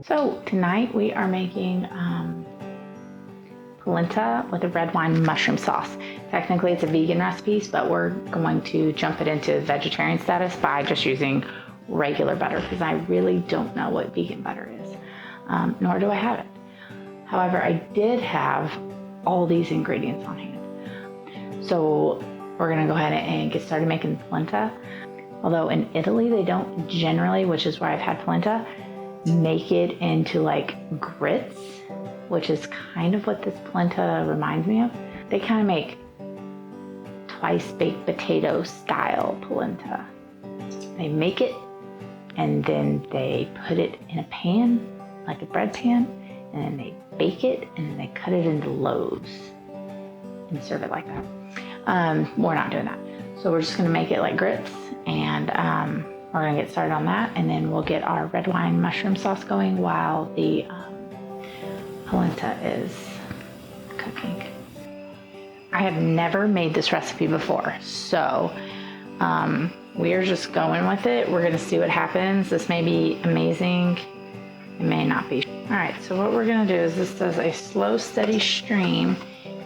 So tonight we are making polenta with a red wine mushroom sauce. Technically it's a vegan recipe, but we're going to jump it into vegetarian status by just using regular butter because I really don't know what vegan butter is, nor do I have it. However, I did have all these ingredients on hand. So we're gonna go ahead and get started making polenta. Although in Italy they don't generally, which is where I've had polenta, make it into like grits, which is kind of what this polenta reminds me of. They kind of make twice baked potato style polenta. They make it and then they put it in a pan, like a bread pan, and then they bake it and then they cut it into loaves and serve it like that. We're not doing that. So we're just gonna make it like grits, and we're gonna get started on that, and then we'll get our red wine mushroom sauce going while the polenta is cooking. I have never made this recipe before, so we're just going with it. We're gonna see what happens. This may be amazing, it may not be. All right, so what we're gonna do is this does a slow, steady stream,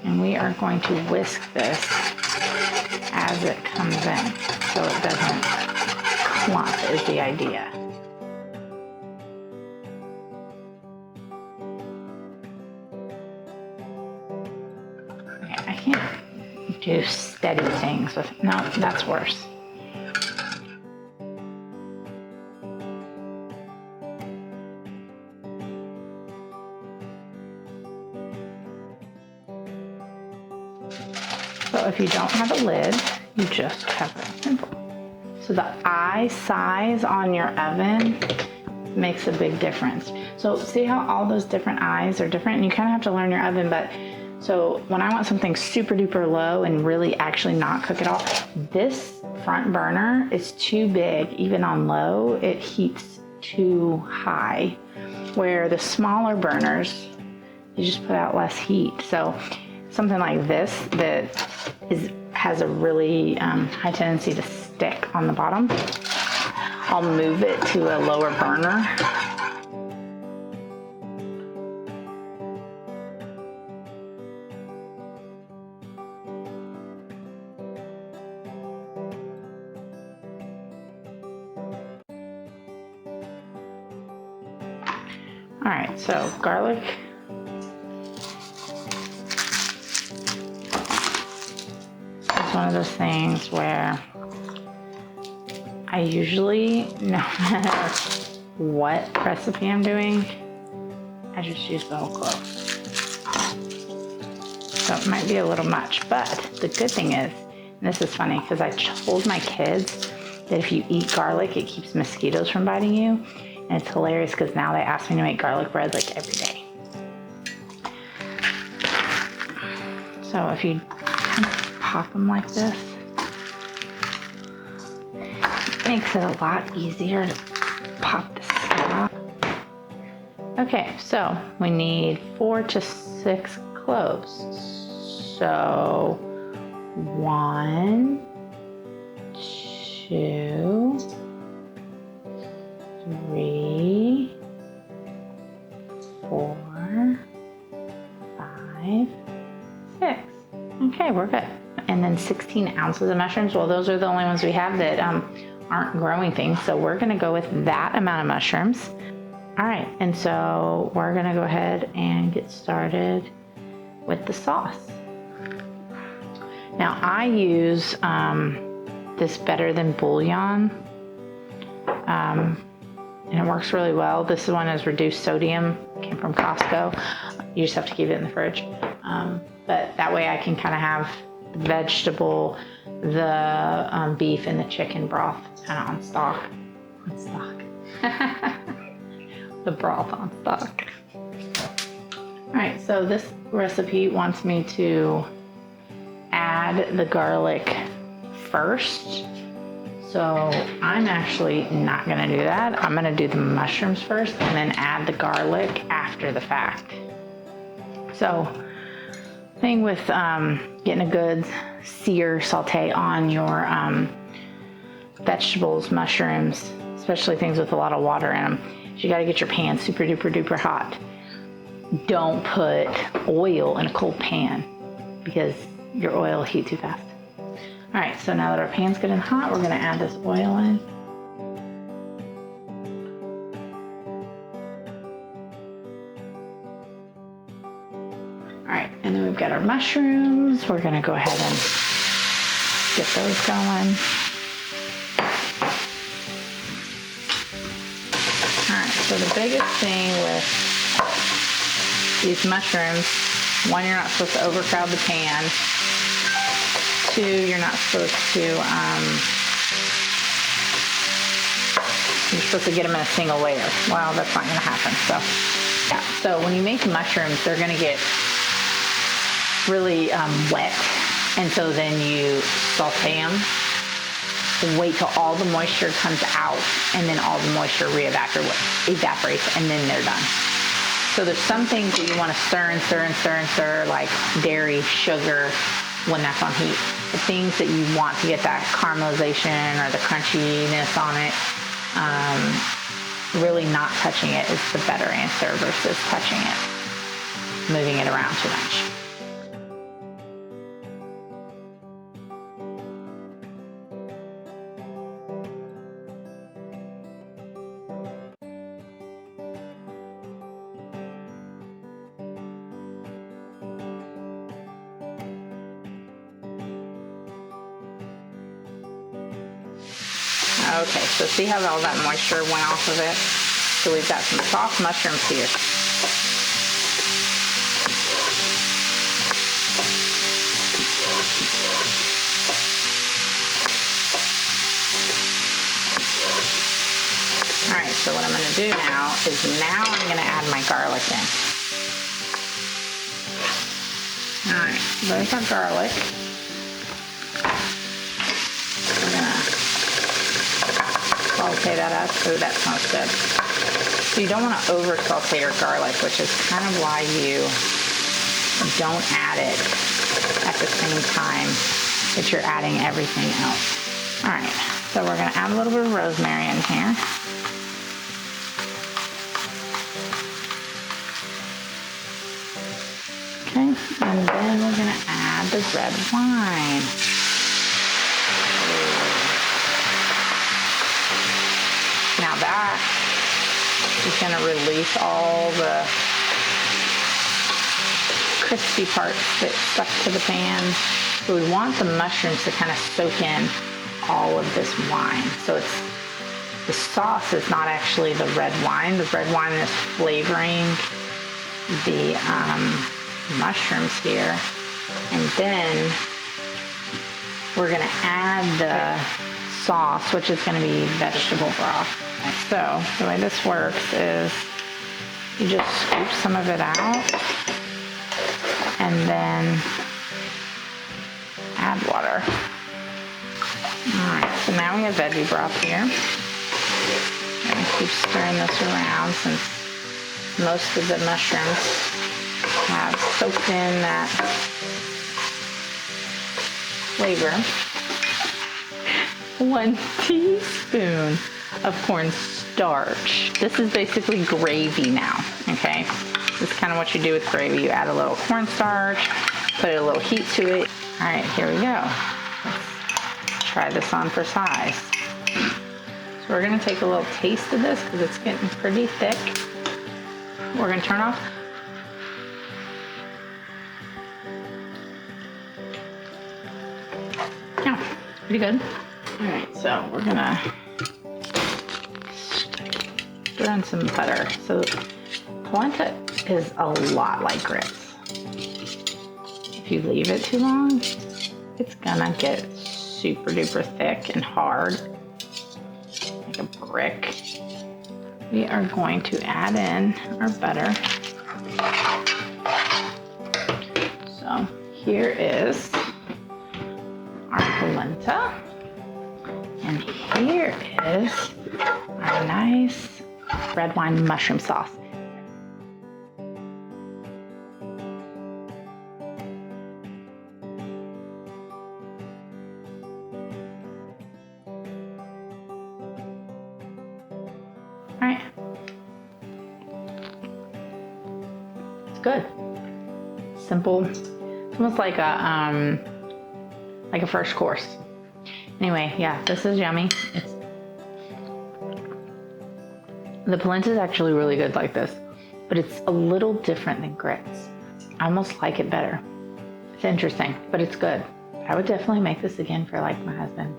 and we are going to whisk this as it comes in so it doesn't clump is the idea. Okay, I can't do steady things with, no, that's worse. So if you don't have a lid, you just cover it simple. So the eye size on your oven makes a big difference. So see how all those different eyes are different, and you kind of have to learn your oven, but so when I want something super duper low and really actually not cook at all, this front burner is too big. Even on low, it heats too high, where the smaller burners, you just put out less heat. So something like this that has a really high tendency to stick on the bottom, I'll move it to a lower burner. All right, so garlic. It's one of those things where I usually, no matter what recipe I'm doing, I just use the whole clove. So it might be a little much, but the good thing is, and this is funny because I told my kids that if you eat garlic, it keeps mosquitoes from biting you. And it's hilarious because now they ask me to make garlic bread like every day. So if you pop them like this, it makes it a lot easier to pop the stock. Okay, so we need 4 to 6 cloves. So 1, 2, 3, 4, 5, 6. Okay, we're good. And then 16 ounces of mushrooms. Well, those are the only ones we have that aren't growing things. So we're gonna go with that amount of mushrooms. All right, and so we're gonna go ahead and get started with the sauce. Now I use this Better Than Bouillon, and it works really well. This one is reduced sodium, came from Costco. You just have to keep it in the fridge. But that way I can kind of have the vegetable, the beef, and the chicken broth kind of on stock. The broth on stock. All right, so this recipe wants me to add the garlic first. So I'm actually not gonna do that. I'm gonna do the mushrooms first and then add the garlic after the fact. So thing with getting a good sear saute on your vegetables, mushrooms, especially things with a lot of water in them, You gotta get your pan super duper duper hot. Don't put oil in a cold pan because your oil will heat too fast. All right, so now that our pan's good and hot, we're gonna add this oil in. All right, and then we've got our mushrooms. We're gonna go ahead and get those going. All right, so the biggest thing with these mushrooms, one, you're not supposed to overcrowd the pan. Two, you're not supposed to, you're supposed to get them in a single layer. Well, that's not gonna happen, so. Yeah, so when you make mushrooms, they're gonna get really wet, and so then you saute them. Wait till all the moisture comes out, and then all the moisture evaporates, and then they're done. So there's some things that you want to stir and stir and stir and stir, like dairy, sugar, when that's on heat. The things that you want to get that caramelization or the crunchiness on it, really not touching it is the better answer versus touching it, moving it around too much. Okay, so see how all that moisture went off of it? So we've got some soft mushrooms here. All right, so what I'm gonna do now is I'm gonna add my garlic in. All right, so there's our garlic. Saute that up. Oh, that smells good. So you don't want to over saute your garlic, which is kind of why you don't add it at the same time that you're adding everything else. All right, so we're going to add a little bit of rosemary in here. Okay, and then we're going to add the red wine. Now that is going to release all the crispy parts that stuck to the pan. So we want the mushrooms to kind of soak in all of this wine. So the sauce is not actually the red wine. The red wine is flavoring the mushrooms here. And then we're going to add the sauce, which is going to be vegetable broth. So the way this works is you just scoop some of it out and then add water. All right, so now we have veggie broth here. I'm going to keep stirring this around since most of the mushrooms have soaked in that flavor. 1 teaspoon of cornstarch. This is basically gravy now, okay? This is kind of what you do with gravy. You add a little cornstarch, put a little heat to it. All right, here we go. Let's try this on for size. So we're gonna take a little taste of this because it's getting pretty thick. We're gonna turn off. Yeah, pretty good. All right, so we're gonna stir in some butter. So polenta is a lot like grits. If you leave it too long, it's gonna get super duper thick and hard, like a brick. We are going to add in our butter. So here is our polenta. And here is our nice red wine mushroom sauce. All right, good. Simple. It's almost like a first course. Anyway, yeah, this is yummy. The polenta is actually really good like this, but it's a little different than grits. I almost like it better. It's interesting, but it's good. I would definitely make this again for like my husband.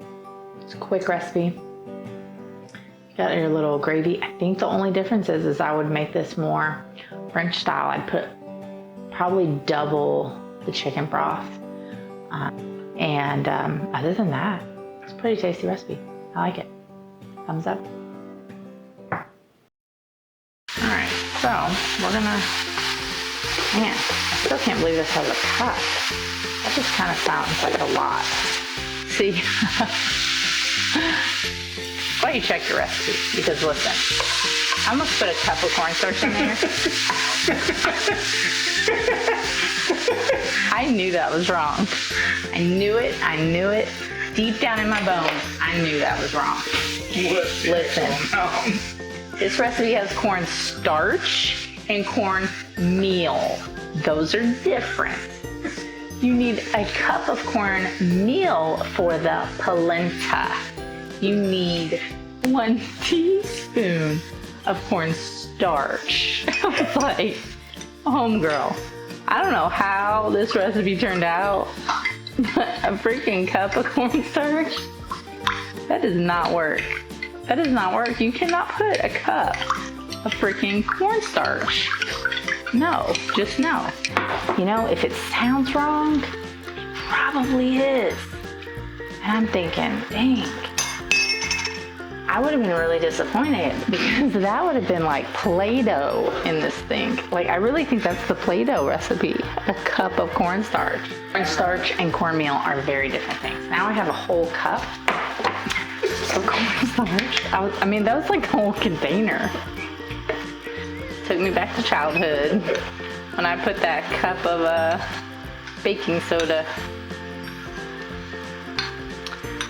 It's a quick recipe. You got your little gravy. I think the only difference is I would make this more French style. I'd put probably double the chicken broth. Other than that, it's a pretty tasty recipe. I like it. Thumbs up. All right, so we're gonna, man, I still can't believe this has a cup. That just kind of sounds like a lot. See, why you check your recipe, because listen, I almost put a cup of cornstarch in there. I knew that was wrong. I knew it. Deep down in my bones, I knew that was wrong. Listen, this recipe has corn starch and corn meal. Those are different. You need a cup of corn meal for the polenta. You need 1 teaspoon of corn starch. I was like, homegirl, I don't know how this recipe turned out, but a freaking cup of cornstarch? That does not work. That does not work. You cannot put a cup of freaking cornstarch. No, just no. You know, if it sounds wrong, it probably is. And I'm thinking, dang, I would have been really disappointed because that would have been like Play-Doh in this thing. Like, I really think that's the Play-Doh recipe, a cup of cornstarch. Cornstarch and cornmeal are very different things. Now I have a whole cup of cornstarch. I mean, that was like a whole container. Took me back to childhood when I put that cup of baking soda.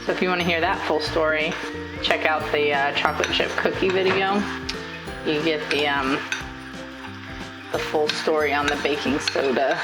So if you want to hear that full story, check out the chocolate chip cookie video. You get the full story on the baking soda